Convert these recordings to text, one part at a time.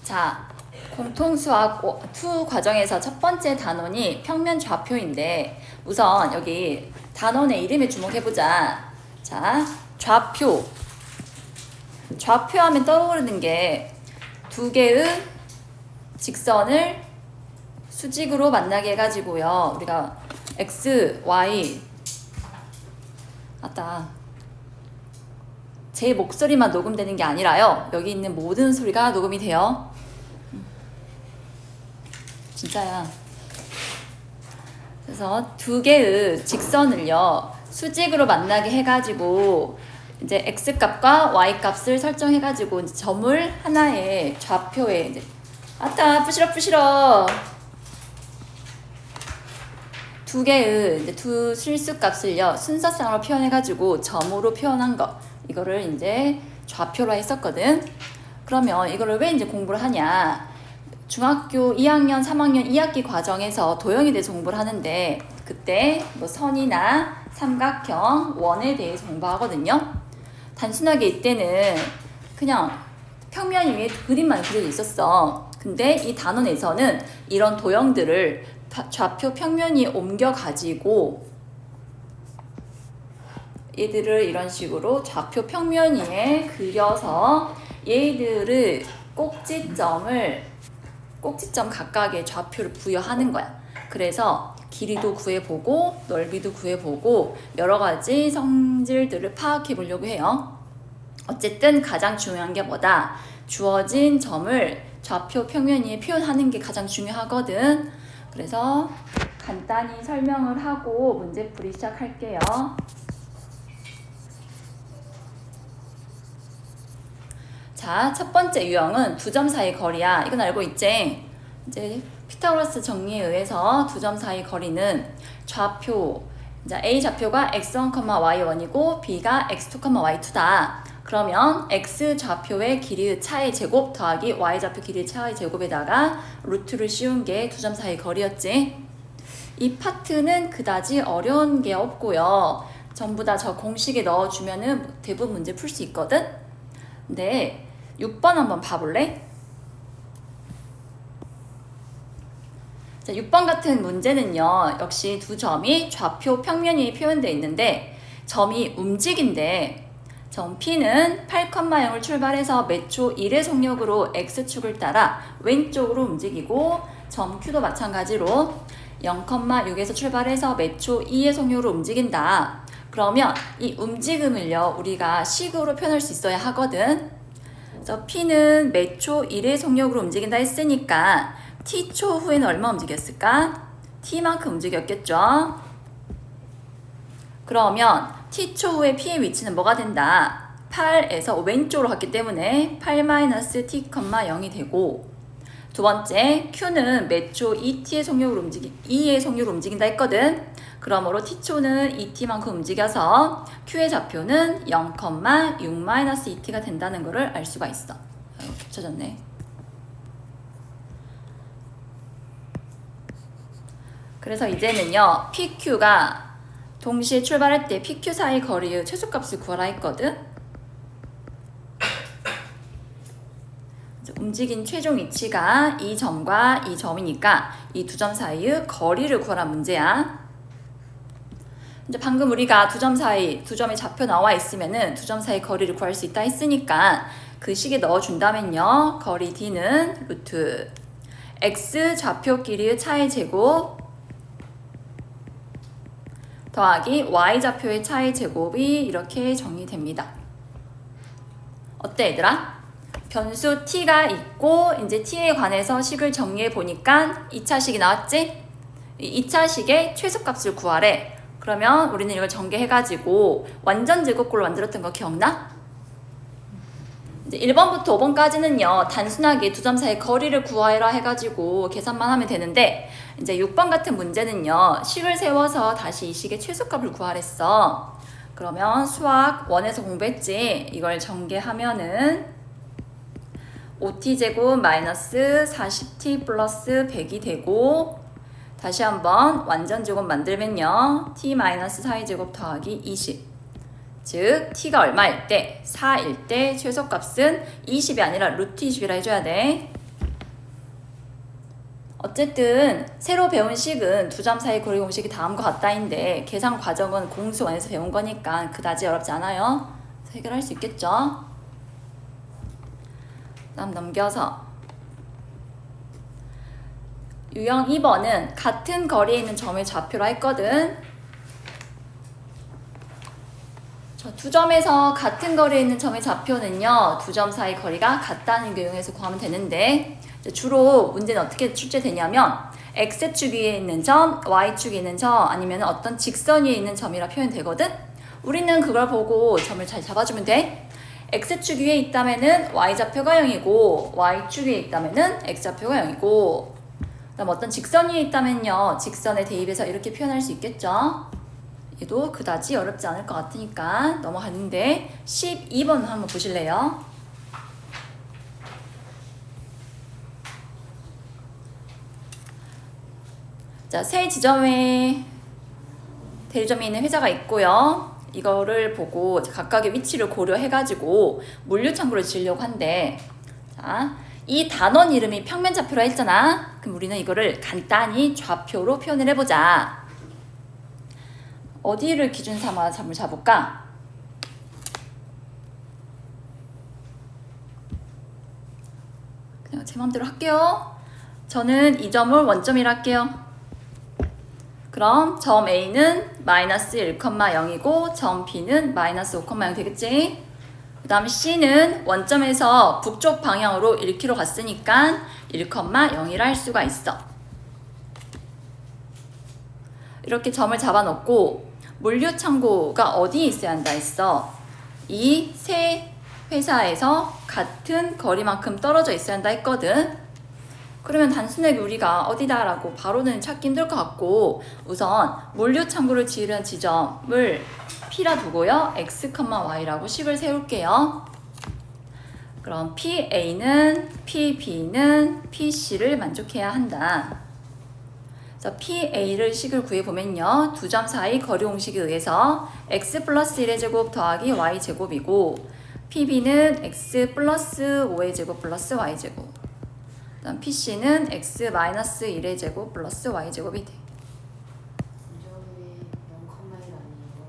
자, 공통수학 2 과정에서 첫 번째 단원이 평면 좌표인데 우선 여기 단원의 이름에 주목해보자. 자, 좌표. 좌표하면 떠오르는 게 두 개의 직선을 수직으로 만나게 해가지고요. 우리가 x, y 제 목소리만 녹음되는 게 아니라요. 여기 있는 모든 소리가 녹음이 돼요. 진짜야. 그래서 두 개의 직선을요 수직으로 만나게 해가지고 이제 x 값과 y 값을 설정해가지고 이제 점을 하나의 좌표에 이제 부시러 두 개의 이제 두 실수 값을요 순서상으로 표현해가지고 점으로 표현한 거 이거를 이제 좌표로 했었거든. 그러면 이거를 왜 이제 공부를 하냐? 중학교 2학년, 3학년 2학기 과정에서 도형에 대해서 공부를 하는데 그때 뭐 선이나 삼각형, 원에 대해서 공부하거든요. 단순하게 이때는 그냥 평면 위에 그림만 그려져 있었어. 근데 이 단원에서는 이런 도형들을 좌표 평면이 옮겨가지고 얘들을 이런 식으로 좌표 평면 위에 그려서 얘들을 꼭지점 각각의 좌표를 부여하는 거야. 그래서 길이도 구해보고 넓이도 구해보고 여러 가지 성질들을 파악해 보려고 해요. 어쨌든 가장 중요한 게 뭐다? 주어진 점을 좌표 평면 위에 표현하는 게 가장 중요하거든. 그래서 간단히 설명을 하고 문제풀이 시작할게요. 자, 첫 번째 유형은 두 점 사이 거리야. 이건 알고 있지? 이제 피타고라스 정리에 의해서 두 점 사이 거리는 좌표, 이제 A 좌표가 x1, y1이고 B가 x2, y2다. 그러면 x 좌표의 길이의 차의 제곱 더하기 y 좌표 길이의 차의 제곱에다가 루트를 씌운 게 두 점 사이 거리였지. 이 파트는 그다지 어려운 게 없고요. 전부 다 저 공식에 넣어주면은 대부분 문제 풀 수 있거든. 근데 6번 한번 봐볼래? 자, 6번 같은 문제는요. 역시 두 점이 좌표 평면이 표현되어 있는데 점이 움직인대. 점 P는 8,0을 출발해서 매초 1의 속력으로 X축을 따라 왼쪽으로 움직이고 점 Q도 마찬가지로 0,6에서 출발해서 매초 2의 속력으로 움직인다. 그러면 이 움직임을요 우리가 식으로 표현할 수 있어야 하거든. 그래서 P는 매초 1의 속력으로 움직인다 했으니까 T초 후에는 얼마 움직였을까? T만큼 움직였겠죠. 그러면 T초 후에 P의 위치는 뭐가 된다? 8에서 왼쪽으로 갔기 때문에 8-T,0이 되고, 두 번째 Q는 매초 2T의 속력으로 2의 속력으로 움직인다 했거든. 그러므로 T초는 2T만큼 움직여서 Q의 좌표는 0,6-2T가 된다는 것을 알 수가 있어. 겹쳐졌네. 그래서 이제는요 PQ가 동시에 출발할 때 PQ 사이 거리의 최소값을 구하라 했거든. 움직인 최종 위치가 이 점과 이 점이니까 이 두 점 사이의 거리를 구하라 문제야. 이제 방금 우리가 두 점의 좌표 나와 있으면은 두 점 사이 거리를 구할 수 있다 했으니까 그 식에 넣어준다면요. 거리 D는 루트 X 좌표 길이의 차의 제곱 더하기 Y 좌표의 차의 제곱이 이렇게 정리됩니다. 어때 얘들아? 변수 t가 있고 이제 t에 관해서 식을 정리해 보니까 2차식이 나왔지? 이 2차식의 최소값을 구하래. 그러면 우리는 이걸 전개해가지고 완전 제곱꼴로 만들었던 거 기억나? 이제 1번부터 5번까지는요 단순하게 두 점 사이 거리를 구하라 해가지고 계산만 하면 되는데 이제 6번 같은 문제는요 식을 세워서 다시 이 식의 최소값을 구하랬어. 그러면 수학 1에서 공부했지? 이걸 전개하면은 5t제곱 마이너스 40t 플러스 100이 되고, 다시 한번 완전 제곱 만들면요 t 마이너스 4의 제곱 더하기 20, 즉 t가 얼마일 때? 4일 때 최소값은 20이 아니라 루트 20이라 해줘야 돼. 어쨌든 새로 배운 식은 두 점 사이 거리 공식이 다음과 같다인데 계산 과정은 공수 안에서 배운 거니까 그다지 어렵지 않아요. 해결할 수 있겠죠. 다음 넘겨서 유형 2번은 같은 거리에 있는 점을 좌표로 했거든. 두 점에서 같은 거리에 있는 점의 좌표는요, 두 점 사이 거리가 같다는 걸 이용해서 구하면 되는데, 주로 문제는 어떻게 출제되냐면 X축 위에 있는 점, Y축 위에 있는 점, 아니면 어떤 직선 위에 있는 점이라 표현되거든. 우리는 그걸 보고 점을 잘 잡아주면 돼. X축 위에 있다면은 Y좌표가 0이고 Y축 위에 있다면은 X좌표가 0이고, 그다음 어떤 직선 위에 있다면요, 직선에 대입해서 이렇게 표현할 수 있겠죠. 얘도 그다지 어렵지 않을 것 같으니까 넘어가는데 12번 한번 보실래요? 자, 세 지점에 대리점이 있는 회사가 있고요. 이거를 보고 각각의 위치를 고려해가지고 물류창고를 지으려고 한대. 자, 이 단원 이름이 평면 좌표라 했잖아. 그럼 우리는 이거를 간단히 좌표로 표현을 해보자. 어디를 기준 삼아 점을 잡을까? 그냥 제 마음대로 할게요. 저는 이 점을 원점이라 할게요. 그럼 점 A는 마이너스 1,0이고 점 B는 마이너스 5,0 되겠지? 그 다음 C는 원점에서 북쪽 방향으로 1km 갔으니까 1,0이라 할 수가 있어. 이렇게 점을 잡아놓고 물류창고가 어디에 있어야 한다 했어? 이 세 회사에서 같은 거리만큼 떨어져 있어야 한다 했거든. 그러면 단순하게 우리가 어디다라고 바로는 찾기 힘들 것 같고, 우선 물류창고를 지으려는 지점을 P라 두고요, X, Y라고 식을 세울게요. 그럼 PA는 PB는 PC를 만족해야 한다. 그래서 PA를 식을 구해보면요, 두 점 사이 거리 공식에 의해서 X 플러스 1의 제곱 더하기 Y 제곱이고, PB는 X 플러스 5의 제곱 플러스 Y 제곱, 그 다음 PC는 X 마이너스 1의 제곱 플러스 Y 제곱이 돼. 이점에 0,1 아니에요?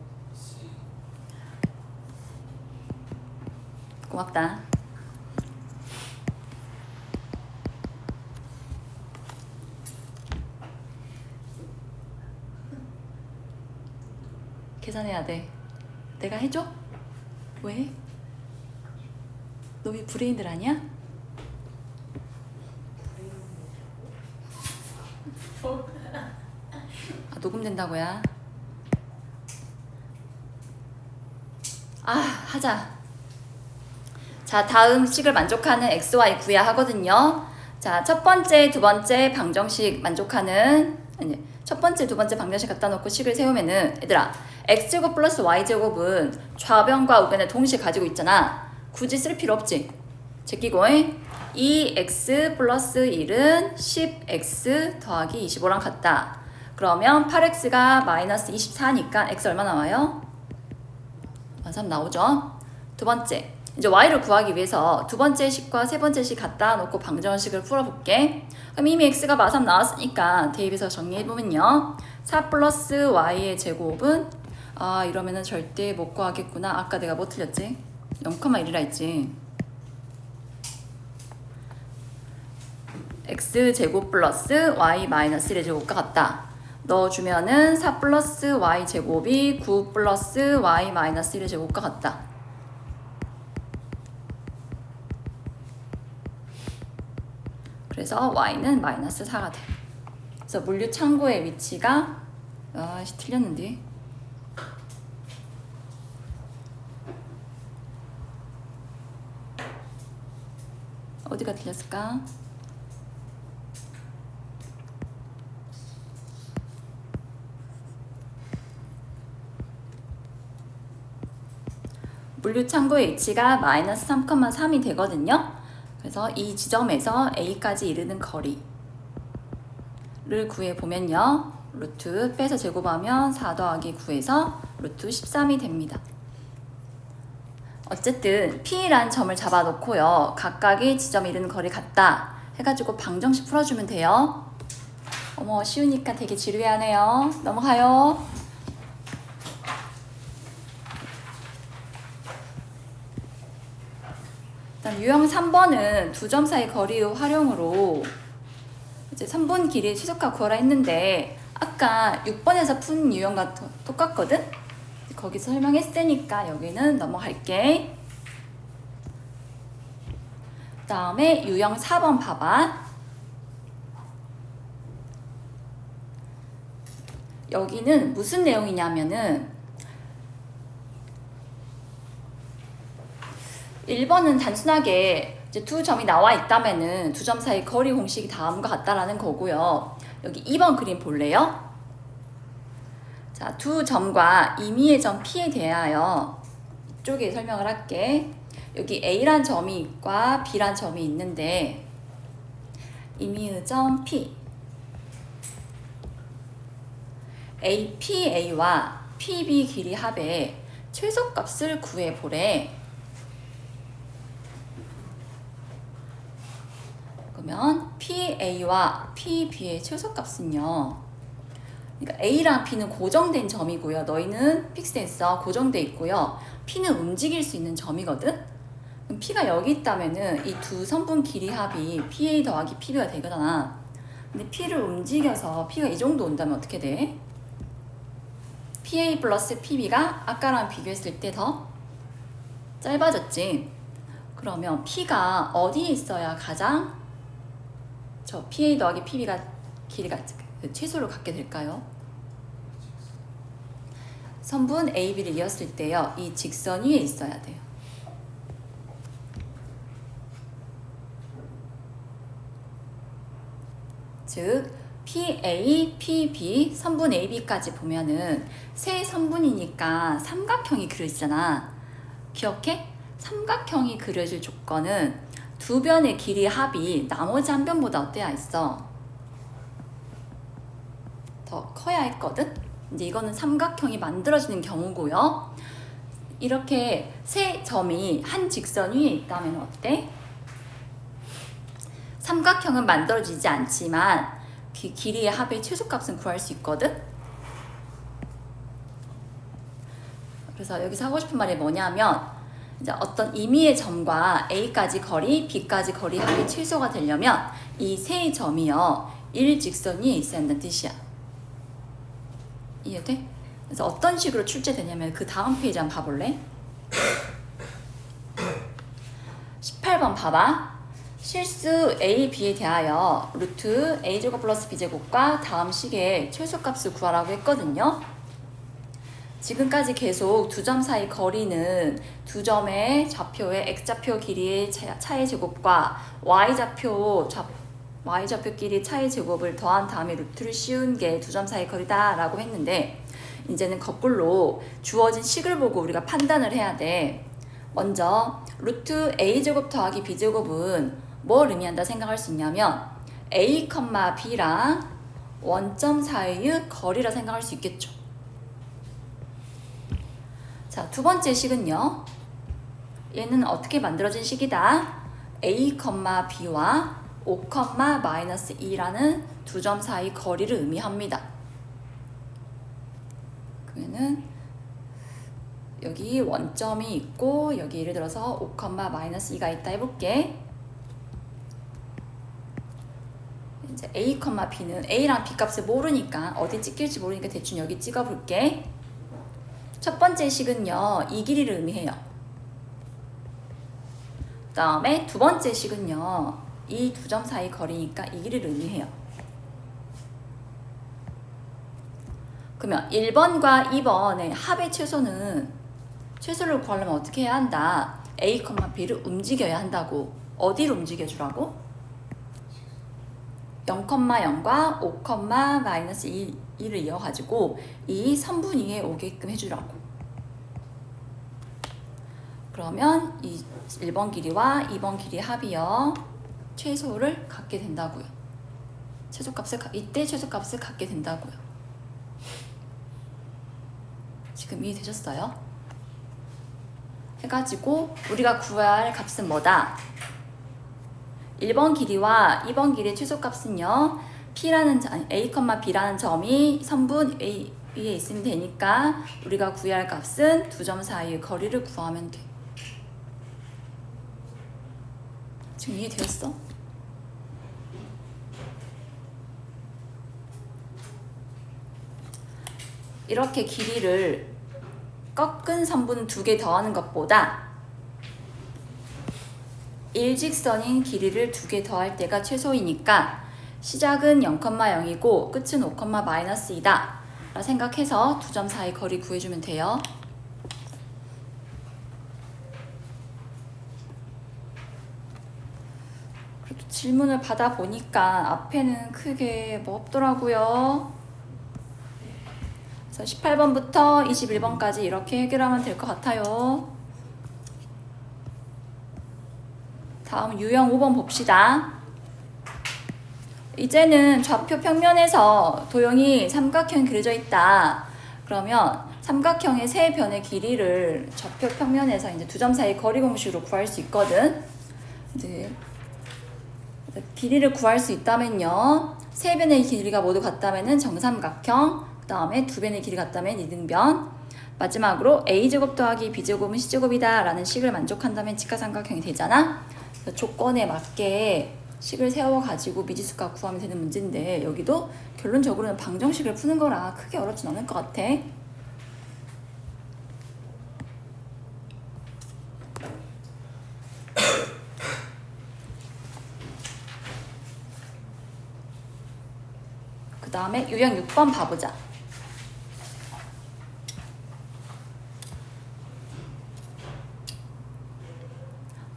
고맙다. 계산해야 돼. 내가 해줘? 왜? 너 왜 브레인들 아니야? 아, 녹음된다고야? 아, 하자. 자, 다음 식을 만족하는 XY 구해야 하거든요. 자, 첫 번째, 두 번째 방정식 만족하는, 아니, 첫 번째, 두 번째 방정식 갖다 놓고 식을 세우면은, 얘들아, X제곱 플러스 Y제곱은 좌변과 우변을 동시에 가지고 있잖아. 굳이 쓸 필요 없지. 제끼고, 2X 플러스 1은 10X 더하기 25랑 같다. 그러면 8X가 마이너스 24니까 X 얼마 나와요? 3 나오죠? 두 번째, 이제 Y를 구하기 위해서 두 번째 식과 세 번째 식 갖다 놓고 방정식을 풀어볼게. 그럼 이미 X가 마3 나왔으니까 대입해서 정리해보면요, 4 플러스 Y의 제곱은, 아, 이러면은 절대 못 구하겠구나. 아까 내가 뭐 틀렸지? 0,1이라 했지. X제곱 플러스 Y 마이너스 1의 제곱과 같다. 넣어주면은 4 플러스 Y 제곱이 9 플러스 Y 마이너스 1의 제곱과 같다. 그래서 Y는 마이너스 4가 돼. 그래서 물류창고의 위치가, 아씨, 틀렸는데. 어디가 틀렸을까? 물류창고의 위치가 마이너스 3,3이 되거든요. 그래서 이 지점에서 A까지 이르는 거리를 구해보면요, 루트 빼서 제곱하면 4 더하기 9에서 루트 13이 됩니다. 어쨌든 P란 점을 잡아놓고요, 각각의 지점에 이르는 거리 같다 해가지고 방정식 풀어주면 돼요. 어머, 쉬우니까 되게 지루해하네요. 넘어가요. 일단 유형 3번은 두 점 사이 거리의 활용으로 이제 3분 길이 최소값 구하라 했는데 아까 6번에서 푼 유형과 똑같거든? 거기서 설명했으니까 여기는 넘어갈게. 그 다음에 유형 4번 봐봐. 여기는 무슨 내용이냐면은 1번은 단순하게 이제 두 점이 나와 있다면은 두 점 사이 거리 공식이 다음과 같다라는 거고요. 여기 2번 그림 볼래요? 자, 두 점과 임의의 점 P에 대하여 이쪽에 설명을 할게. 여기 A란 점과 B란 점이 있는데 임의의 점 P APA와 PB 길이 합의 최소값을 구해보래. 그러면 PA와 PB의 최소값은요. 그러니까 A랑 B는 고정된 점이고요. 너희는 픽스했어. 고정돼 있고요. P는 움직일 수 있는 점이거든. 그럼 P가 여기 있다면은 이 두 선분 길이 합이 PA 더하기 PB가 되거나. 근데 P를 움직여서 P가 이 정도 온다면 어떻게 돼? PA 플러스 PB가 아까랑 비교했을 때 더 짧아졌지. 그러면 P가 어디에 있어야 가장 저 PA 더하기 PB가 길이가 최소를 갖게 될까요? 선분 AB를 이었을 때요. 이 직선 위에 있어야 돼요. 즉 PA, PB, 선분 AB까지 보면은 세 선분이니까 삼각형이 그려지잖아. 기억해? 삼각형이 그려질 조건은 두 변의 길이 합이 나머지 한 변보다 어때야 있어? 더 커야 했거든? 이제 이거는 삼각형이 만들어지는 경우고요. 이렇게 세 점이 한 직선 위에 있다면 어때? 삼각형은 만들어지지 않지만 길이의 합의 최소값은 구할 수 있거든? 그래서 여기서 하고 싶은 말이 뭐냐면 이제 어떤 임의의 점과 A까지 거리, B까지 거리 합이 최소가 되려면 이 세 점이요. 일직선 위에 있어야 한다는 뜻이야. 이해돼? 그래서 어떤 식으로 출제되냐면 그 다음 페이지 한번 봐볼래? 18번 봐봐. 실수 A, B에 대하여 루트 A제곱 플러스 B제곱과 다음 식의 최소값을 구하라고 했거든요. 지금까지 계속 두 점 사이 거리는 두 점의 좌표의 X좌표 길이의 차의 제곱과 Y좌표 길이 차의 제곱을 더한 다음에 루트를 씌운 게 두 점 사이 거리다 라고 했는데 이제는 거꾸로 주어진 식을 보고 우리가 판단을 해야 돼. 먼저 루트 A제곱 더하기 B제곱은 뭘 의미한다 생각할 수 있냐면 A, B랑 원점 사이의 거리라 생각할 수 있겠죠. 자, 두 번째 식은요. 얘는 어떻게 만들어진 식이다? A, B와 5,-2라는 두 점 사이 거리를 의미합니다. 그러면은 여기 원점이 있고 여기 예를 들어서 5,-2가 있다 해볼게. 이제 A, B는 A랑 B 값을 모르니까 어디 찍힐지 모르니까 대충 여기 찍어볼게. 첫 번째 식은요. 이 길이를 의미해요. 그 다음에 두 번째 식은요. 이 두 점 사이 거리니까 이 길이를 의미해요. 그러면 1번과 2번의 합의 최소를 구하려면 어떻게 해야 한다? A, B를 움직여야 한다고. 어디를 움직여주라고? 0,0과 5,-2를 이어가지고 이 선분 위에 오게끔 해주라고. 그러면 이 1번 길이와 2번 길이 합이요. 최소를 갖게 된다고요. 이때 최소값을 갖게 된다고요. 지금 이해되셨어요? 해가지고 우리가 구해야 할 값은 뭐다? 1번 길이와 2번 길이의 최소값은요. 아니, A, B라는 점이 선분 A 위에 있으면 되니까 우리가 구해야 할 값은 두 점 사이의 거리를 구하면 돼. 지금 이해되었어? 이렇게 길이를 꺾은 선분 2개 더하는 것보다 일직선인 길이를 2개 더할 때가 최소이니까 시작은 0,0이고 끝은 5,-2다 라 생각해서 두 점 사이 거리 구해주면 돼요. 그래도 질문을 받아보니까 앞에는 크게 뭐 없더라고요. 그래서 18번부터 21번까지 이렇게 해결하면 될 것 같아요. 다음 유형 5번 봅시다. 이제는 좌표 평면에서 도형이 삼각형이 그려져 있다. 그러면 삼각형의 세 변의 길이를 좌표 평면에서 이제 두 점 사이 거리 공식으로 구할 수 있거든. 이제 길이를 구할 수 있다면요. 세 변의 길이가 모두 같다면은 정삼각형, 그 다음에 두 변의 길이 같다면 이등변, 마지막으로 a제곱 더하기 b제곱은 c제곱이다 라는 식을 만족한다면 직각삼각형이 되잖아. 그래서 조건에 맞게 식을 세워가지고 미지수값 구하면 되는 문제인데 여기도 결론적으로는 방정식을 푸는 거라 크게 어렵진 않을 것 같아. 그 다음에 유형 6번 봐보자.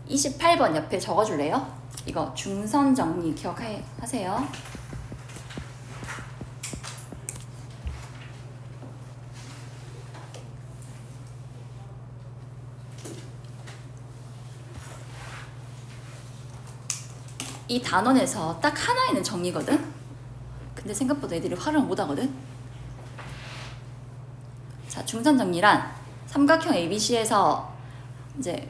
(28번) 옆에 적어줄래요? 이거 중선 정리 기억하세요. 이 단원에서 딱 하나 있는 정리거든? 근데 생각보다 애들이 활용을 못하거든? 자, 중선 정리란 삼각형 ABC에서 이제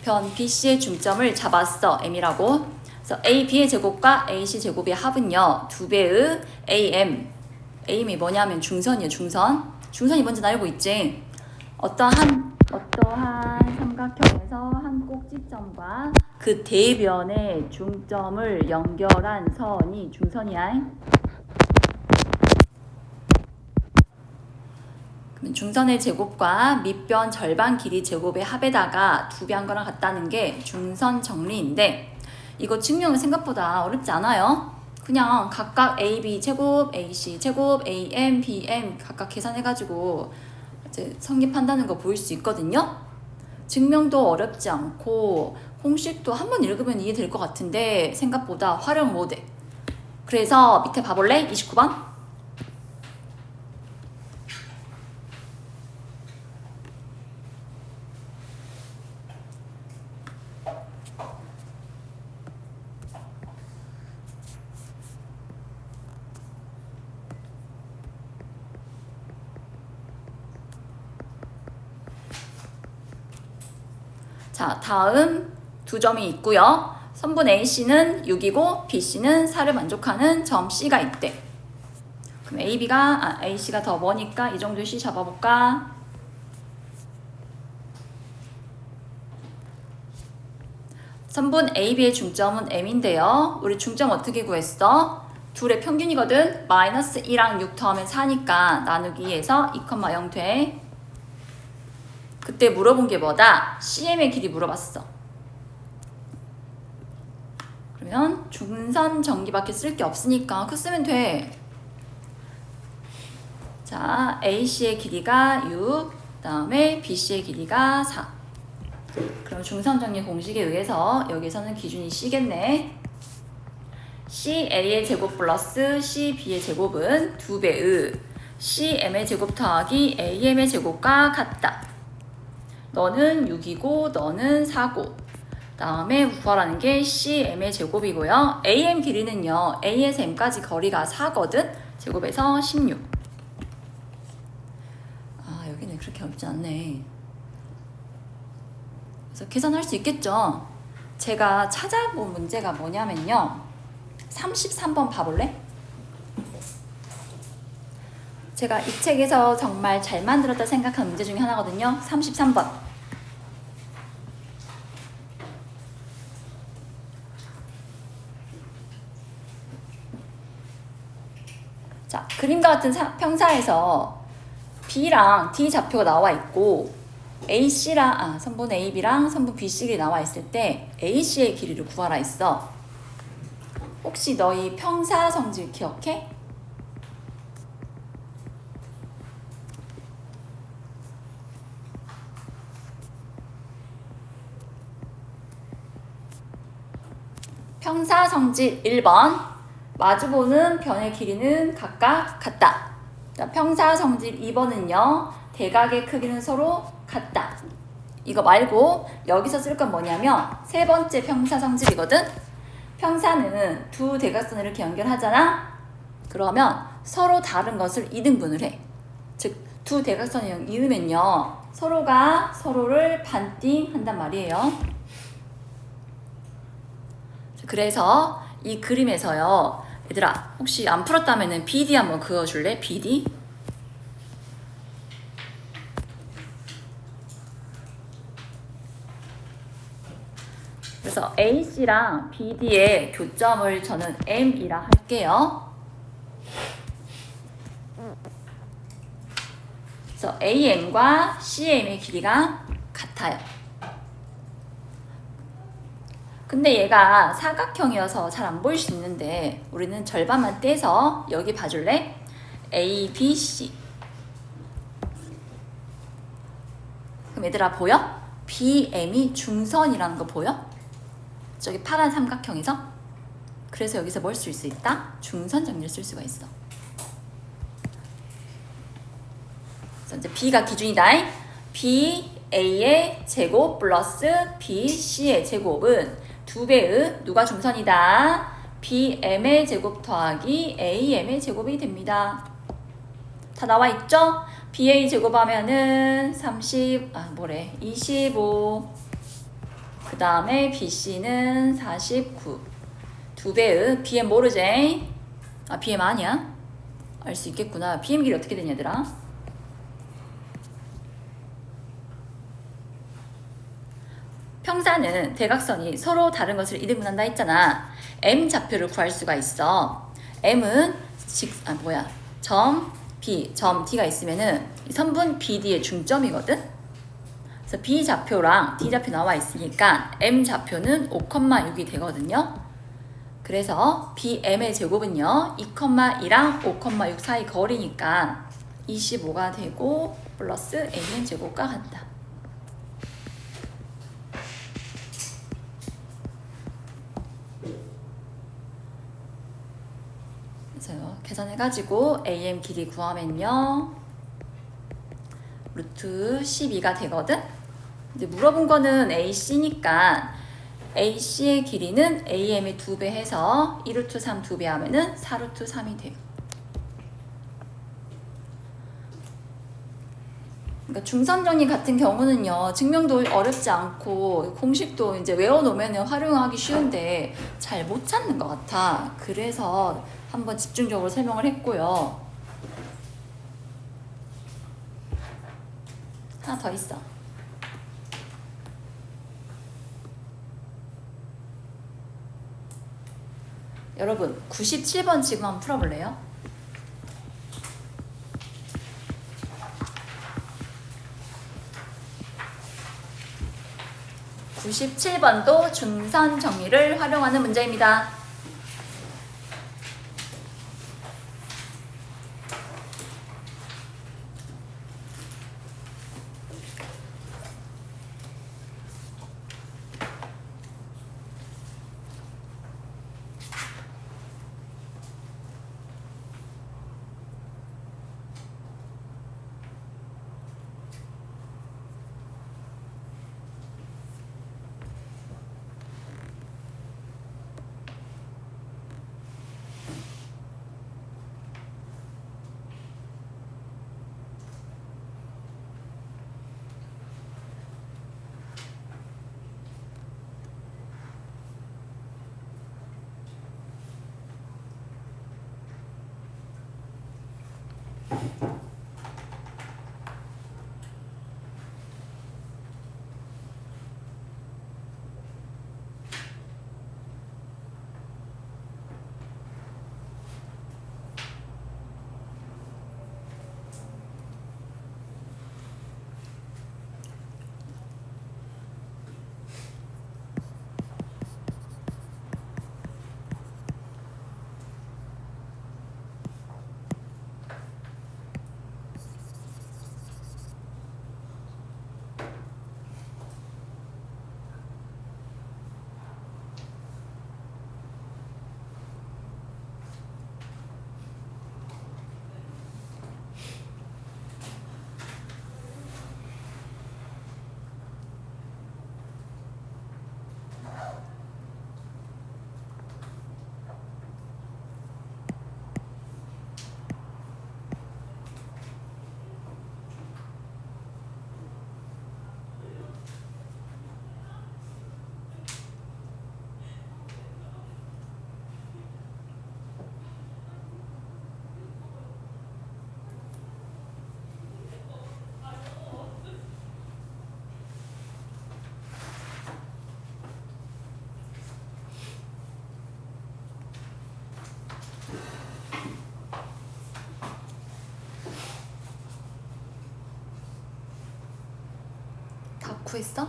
변 BC의 중점을 잡았어. M이라고. 그래서 AB의 제곱과 AC 제곱의 합은요. 2배의 AM. AM이 뭐냐면 중선이에요. 중선이 뭔지 알고 있지? 어떠한 삼각형에서 한 꼭지점과 그 대변의 중점을 연결한 선이 중선이야. 그러면 중선의 제곱과 밑변 절반 길이 제곱의 합에다가 2배 한 거랑 같다는 게 중선 정리인데 이거 증명은 생각보다 어렵지 않아요. 그냥 각각 AB 제곱, AC 제곱, AM, BM 각각 계산해가지고 이제 성립한다는 거 보일 수 있거든요. 증명도 어렵지 않고 공식도 한번 읽으면 이해될 것 같은데 생각보다 활용 못해. 그래서 밑에 봐볼래? 29번. 자, 다음 두 점이 있고요. 선분 AC는 6이고 BC는 4를 만족하는 점 C가 있대. 그럼 AC가 더 머니까 이 정도 C 잡아볼까? 선분 AB의 중점은 M인데요. 우리 중점 어떻게 구했어? 둘의 평균이거든. 마이너스 2랑 6 더하면 4니까 나누기 2에서 2,0 돼. 그때 물어본 게 뭐다? CM의 길이 물어봤어. 그러면 중선 정리밖에 쓸 게 없으니까 그 쓰면 돼. 자, AC의 길이가 6, 그 다음에 BC의 길이가 4. 그럼 중선 정리 공식에 의해서 여기서는 기준이 C겠네. CA의 제곱 플러스 CB의 제곱은 2배의 CM의 제곱 더하기 AM의 제곱과 같다. 너는 6이고 너는 4고 다음에 구하라는 게 CM의 제곱이고요. AM 길이는요. A에서 M까지 거리가 4거든. 제곱에서 16. 아, 여기는 그렇게 어렵지 않네. 그래서 계산할 수 있겠죠. 제가 찾아본 문제가 뭐냐면요. 33번 봐볼래? 제가 이 책에서 정말 잘 만들었다 생각한 문제 중에 하나거든요. 33번. 자, 그림과 같은 평사에서 B랑 D 좌표가 나와 있고 선분 AB랑 선분 BC가 나와 있을 때 AC의 길이를 구하라 했어. 혹시 너희 평사 성질 기억해? 평사 성질 1번. 마주보는 변의 길이는 각각 같다. 자, 평사 성질 2번은요. 대각의 크기는 서로 같다. 이거 말고 여기서 쓸 건 뭐냐면 세 번째 평사 성질이거든. 평사는 두 대각선을 이렇게 연결하잖아. 그러면 서로 다른 것을 이등분을 해. 즉, 두 대각선을 이으면요. 서로가 서로를 반띵한단 말이에요. 그래서 이 그림에서요. 얘들아, 혹시 안 풀었다면 BD 한번 그어줄래? BD? 그래서 AC랑 BD의 교점을 저는 M이라 할게요. 그래서 AM과 CM의 길이가 같아요. 근데 얘가 사각형이어서 잘 안 보일 수 있는데 우리는 절반만 떼서 여기 봐줄래? A, B, C. 그럼 얘들아 보여? BM이 중선이라는 거 보여? 저기 파란 삼각형에서? 그래서 여기서 뭘 쓸 수 있다? 중선 정리를 쓸 수가 있어. 그래서 이제 B가 기준이다. BA의 제곱 플러스 BC의 제곱은 2배의 누가 중선이다? BM의 제곱 더하기 AM의 제곱이 됩니다. 다 나와 있죠? BA 제곱하면은 25. 그 다음에 BC는 49. 2배의 BM 모르지? 아, BM 아니야? 알 수 있겠구나. BM 길이 어떻게 되냐, 얘들아? 평사는 대각선이 서로 다른 것을 이등분한다 했잖아. M 좌표를 구할 수가 있어. M은 점 B, 점 D가 있으면은 선분 BD의 중점이거든. 그래서 B 좌표랑 D 좌표 나와 있으니까 M 좌표는 5,6이 되거든요. 그래서 BM의 제곱은요 2,2랑 5,6 사이 거리니까 25가 되고 플러스 M의 제곱과 같다. 그래서 계산해가지고 AM 길이 구하면요 루트 12가 되거든. 이제 물어본 거는 AC니까 AC의 길이는 AM의 2배 해서 2루트 3 2배 하면은 4루트 3이 돼요. 그러니까 중선 정리 같은 경우는요 증명도 어렵지 않고 공식도 이제 외워놓으면 활용하기 쉬운데 잘 못 찾는 것 같아. 그래서 한번 집중적으로 설명을 했고요. 하나 더 있어. 여러분 97번 지금 한번 풀어볼래요? 97번도 중선 정리를 활용하는 문제입니다. 다 구했어?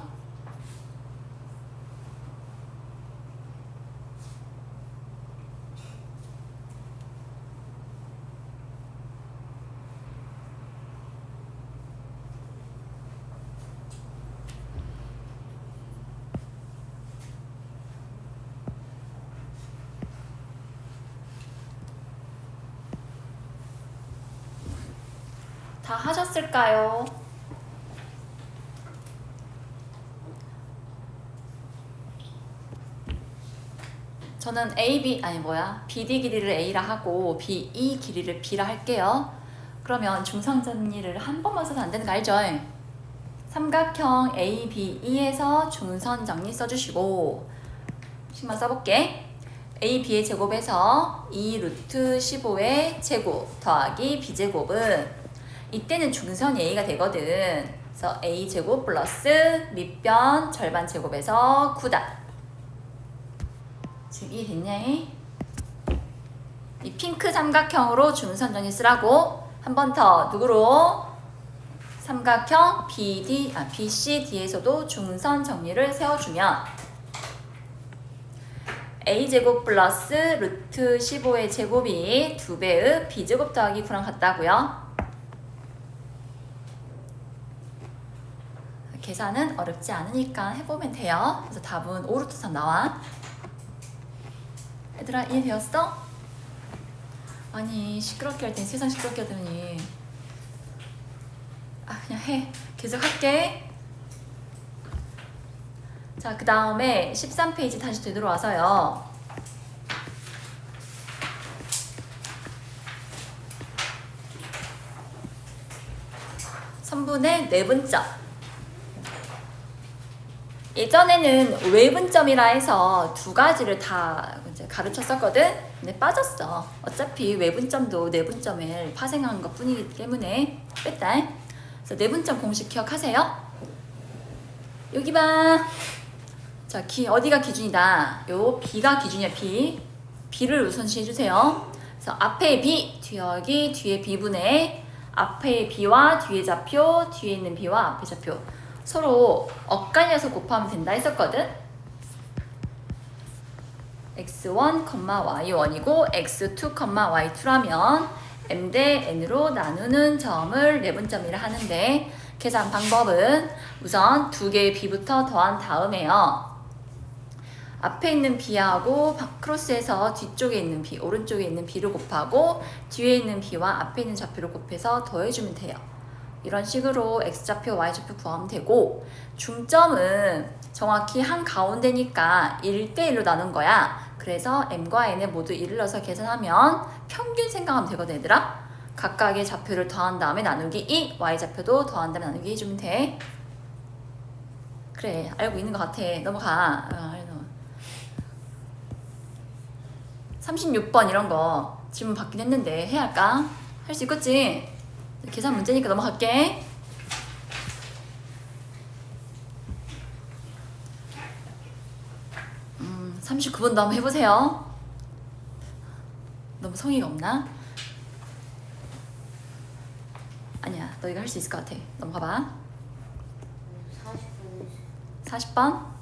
다 하셨을까요? 저는 BD 길이를 A라 하고 BE 길이를 B라 할게요. 그러면 중성정리를 한 번만 써도 안 되는 거 알죠? 삼각형 ABE에서 중선 정리 써주시고 식만 써볼게. AB의 제곱에서 2 루트 15의 제곱 더하기 B제곱은 이때는 중선이 A가 되거든. 그래서 A제곱 플러스 밑변 절반 제곱에서 9다. 지금 이해됐냐? 이 핑크 삼각형으로 중선 정리 쓰라고. 한 번 더 누구로? 삼각형 BCD에서도 중선 정리를 세워주면 A제곱 플러스 루트 15의 제곱이 2배의 B제곱 더하기 9랑 같다고요. 계산은 어렵지 않으니까 해보면 돼요. 그래서 답은 5루트 3 나와. 얘들아 이해되었어? 아니 시끄럽게 할 땐 세상 시끄럽게 하더니 그냥 해. 계속 할게. 자, 그 다음에 13페이지 다시 되돌아와서요. 선분의 내분점. 예전에는 외분점이라 해서 두 가지를 다 이제 가르쳤었거든. 근데 빠졌어. 어차피 외분점도 내분점을 파생한 것 뿐이기 때문에 뺐다. 그래서 내분점 공식 기억하세요. 여기 봐. 자, 어디가 기준이다? 요 B가 기준이야. B를 우선시 해주세요. 그래서 앞에 B, 뒤에 B분의 앞에 B와 뒤에 좌표, 뒤에 있는 B와 앞에 좌표 서로 엇갈려서 곱하면 된다 했었거든. x1, y1이고 x2, y2라면 m 대 n으로 나누는 점을 내분점이라 하는데 계산 방법은 우선 두 개의 B부터 더한 다음에요. 앞에 있는 B하고 크로스해서 뒤쪽에 있는 B, 오른쪽에 있는 B를 곱하고 뒤에 있는 B와 앞에 있는 좌표를 곱해서 더해주면 돼요. 이런 식으로 X좌표, Y좌표 구하면 되고 중점은 정확히 한가운데니까 1대1로 나눈 거야. 그래서 M과 N에 모두 1을 넣어서 계산하면 평균 생각하면 되거든 얘들아. 각각의 좌표를 더한 다음에 나누기 2, Y좌표도 더한 다음에 나누기 해주면 돼. 그래 알고 있는 것 같아. 넘어가. 36번 이런 거 질문 받긴 했는데 해야 할까? 할 수 있겠지? 계산 문제니까 넘어갈게. 음, 39번도 한번 해보세요. 너무 성의가 없나? 아니야, 너희가 할 수 있을 것 같아. 넘어가봐. 40분 40번.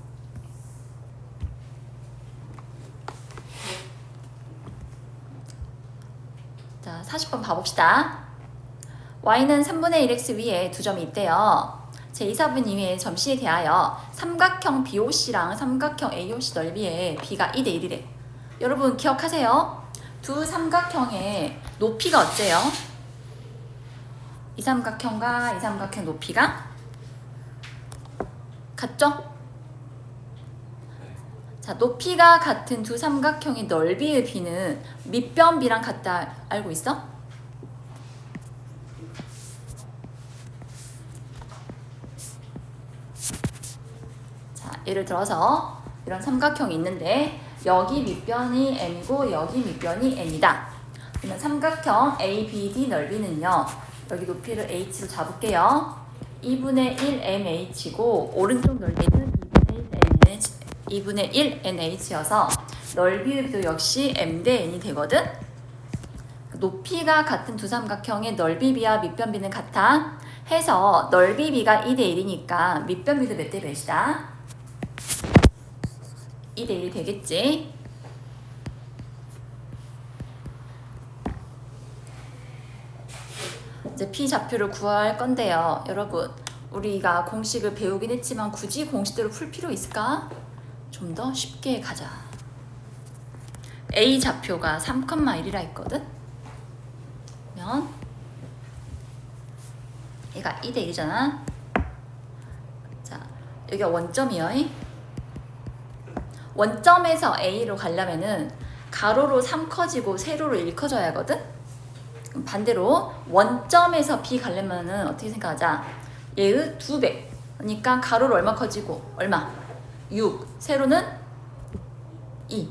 자, 40번 봐봅시다. y는 3분의 1x 위에 두 점이 있대요. 제2사분 이외의 점 C에 대하여 삼각형 BOC랑 삼각형 AOC 넓이의 b가 2대 1이래. 여러분 기억하세요? 두 삼각형의 높이가 어째요? 이 삼각형과 이 삼각형 높이가 같죠? 자, 높이가 같은 두 삼각형의 넓이의 b는 밑변비랑 같다 알고 있어? 자, 예를 들어서 이런 삼각형이 있는데 여기 밑변이 m이고 여기 밑변이 n이다. 그러면 삼각형 ABD 넓이는요. 여기 높이를 h로 잡을게요. 2분의 1 mh고 오른쪽 넓이는 2분의 1 nh여서 넓이도 역시 m 대 n이 되거든. 높이가 같은 두 삼각형의 넓이 비와 밑변 비는 같아. 해서 넓이 비가 2대 1이니까 밑변 비도 몇 대 몇이다? 2대 1이 되겠지. 이제 p 좌표를 구할 건데요. 여러분, 우리가 공식을 배우긴 했지만 굳이 공식대로 풀 필요 있을까? 좀 더 쉽게 가자. a 좌표가 3,1이라 했거든. 그러면 얘가 2대 1이잖아. 자, 여기가 원점이요. 원점에서 A로 가려면은 가로로 3 커지고 세로로 1 커져야 하거든? 그럼 반대로 원점에서 B 가려면은 어떻게 생각하자? 얘의 2배. 그러니까 가로로 얼마 커지고 얼마? 6. 세로는 2.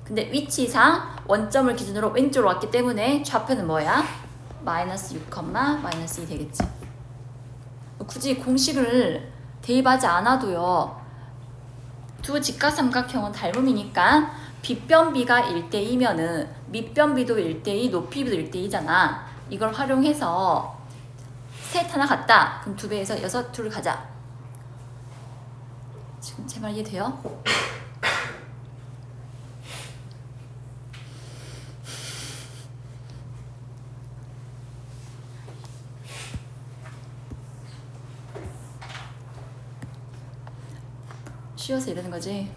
근데 위치상 원점을 기준으로 왼쪽으로 왔기 때문에 좌표는 뭐야? 마이너스 6, 마이너스 2 되겠지. 굳이 공식을 대입하지 않아도요. 두 직각삼각형은 닮음이니까 빗변비가 1대2면은 밑변비도 1대2, 높이비도 1대2잖아. 이걸 활용해서 셋 하나 같다. 그럼 2배에서 6, 2를 가자. 지금 제 말 이해돼요? 쉬어서 이러는 거지.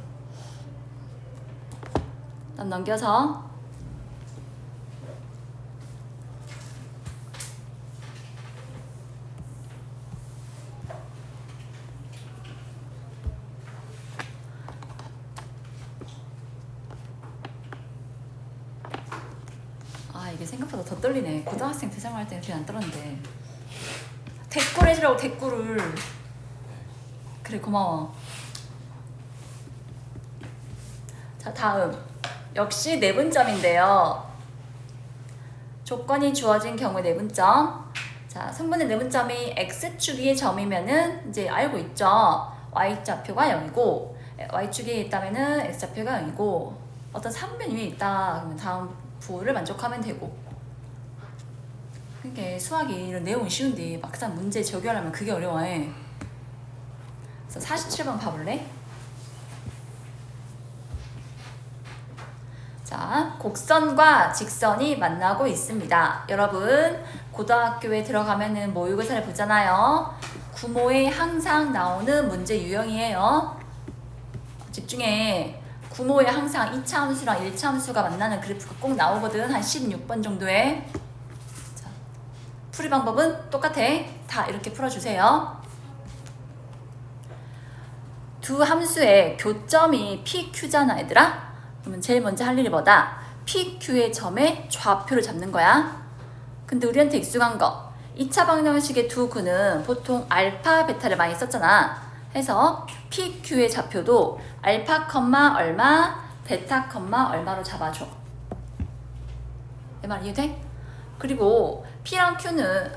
난 넘겨서 이게 생각보다 더 떨리네. 고등학생 대상할 때는 그냥 안 떨었는데. 댓글 해주라고 댓글을. 그래 고마워. 자, 다음 역시 내분점인데요. 조건이 주어진 경우 내분점. 자, 선분의 내분점이 x축 위의 점이면은 이제 알고 있죠. y좌표가 0이고 y축에 있다면은 x좌표가 0이고 어떤 삼변 위에 있다 그러면 다음 부호를 만족하면 되고. 그러니까 수학이 이런 내용은 쉬운데 막상 문제 적용하려면 그게 어려워해. 그래서 47번 봐볼래? 자, 곡선과 직선이 만나고 있습니다. 여러분, 고등학교에 들어가면은 모의고사를 보잖아요. 구모에 항상 나오는 문제 유형이에요. 집중해. 구모에 항상 2차 함수랑 1차 함수가 만나는 그래프가 꼭 나오거든. 한 16번 정도에. 자, 풀이 방법은 똑같아. 다 이렇게 풀어주세요. 두 함수의 교점이 PQ잖아, 얘들아. 그러면 제일 먼저 할 일이 뭐다? PQ의 점의 좌표를 잡는 거야. 근데 우리한테 익숙한 거 2차 방정식의 두 구는 보통 알파, 베타를 많이 썼잖아. 해서 PQ의 좌표도 알파, 얼마, 베타, 얼마로 잡아줘. 내 말 이해돼? 그리고 P랑 Q는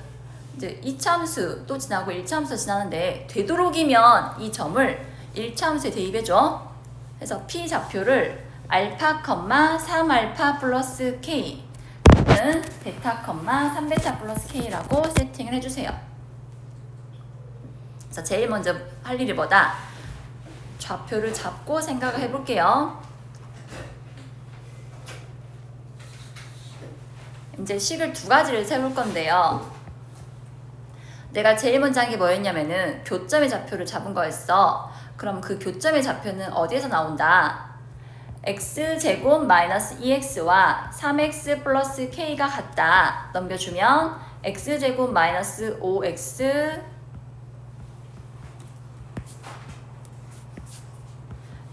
이제 2차함수 또 지나고 1차함수 지나는데 되도록이면 이 점을 1차함수에 대입해줘. 그래서 P 좌표를 알파, 3알파 플러스 K 는 베타, 3베타 플러스 K라고 세팅을 해주세요. 그래서 제일 먼저 할 일이 뭐다? 좌표를 잡고 생각을 해볼게요. 이제 식을 두 가지를 세울 건데요. 내가 제일 먼저 한 게 뭐였냐면은 교점의 좌표를 잡은 거였어. 그럼 그 교점의 좌표는 어디에서 나온다? x제곱 마이너스 2x와 3x 플러스 k가 같다. 넘겨주면 x제곱 마이너스 5x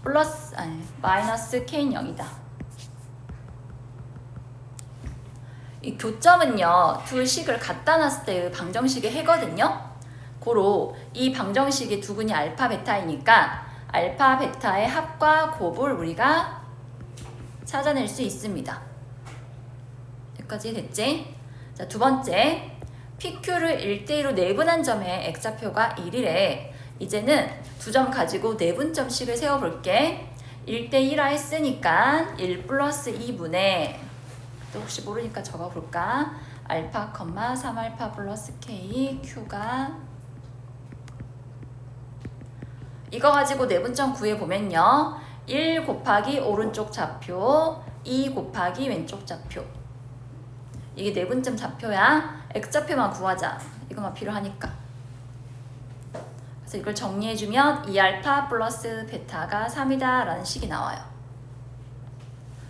플러스 마이너스 k는 0이다. 이 교점은요, 두 식을 갖다 놨을 때의 방정식의 해거든요. 고로 이 방정식의 두근이 알파, 베타이니까 알파, 베타의 합과 곱을 우리가 찾아낼 수 있습니다. 여기까지 됐지? 자, 두 번째, PQ를 1대1로 내분한 점의 X좌표가 1이래. 이제는 두 점 가지고 내분점식을 세워볼게. 1대1화 했으니까 1 플러스 2분의 또 혹시 모르니까 적어볼까? 알파, 3알파 플러스 K, Q가 이거 가지고 내분점 구해보면요. 1 곱하기 오른쪽 좌표, 2 곱하기 왼쪽 좌표. 이게 내분점 좌표야. X좌표만 구하자. 이것만 필요하니까. 그래서 이걸 정리해주면 2알파 플러스 베타가 3이다 라는 식이 나와요.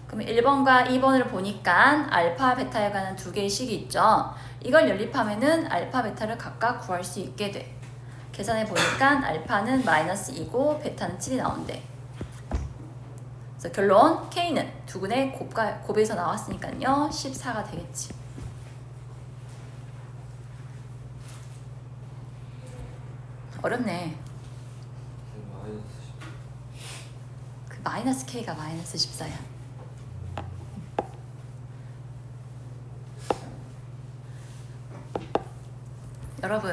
그럼 1번과 2번을 보니까 알파, 베타에 관한 두 개의 식이 있죠. 이걸 연립하면은 알파, 베타를 각각 구할 수 있게 돼. 계산해 보니까 알파는 마이너스 2고 베타는 7이 나온대. 그래서 결론 K는 두근의 곱에서 나왔으니까요. 14가 되겠지. 어렵네. 그 마이너스 K가 마이너스 14야. 여러분